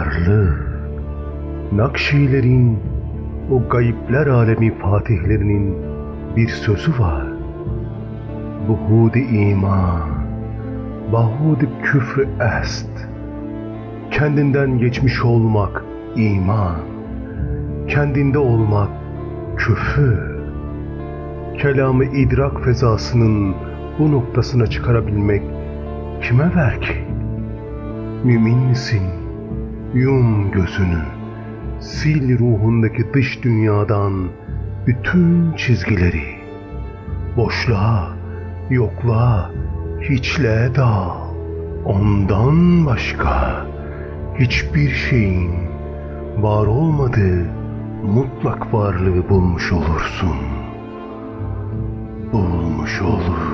varlığı. Nakşilerin, o gayipler alemi fatihlerinin bir sözü var. Buhud-i iman, bahud-i küfr est. Kendinden geçmiş olmak iman, kendinde olmak küfür. Kelamı idrak fezasının bu noktasına çıkarabilmek kime ver ki? Mümin misin? Yum gözünü, sil ruhundaki dış dünyadan bütün çizgileri. Boşluğa, yokluğa, hiçliğe dal. Ondan başka hiçbir şeyin var olmadığı mutlak varlığı bulmuş olursun. Bulmuş olur.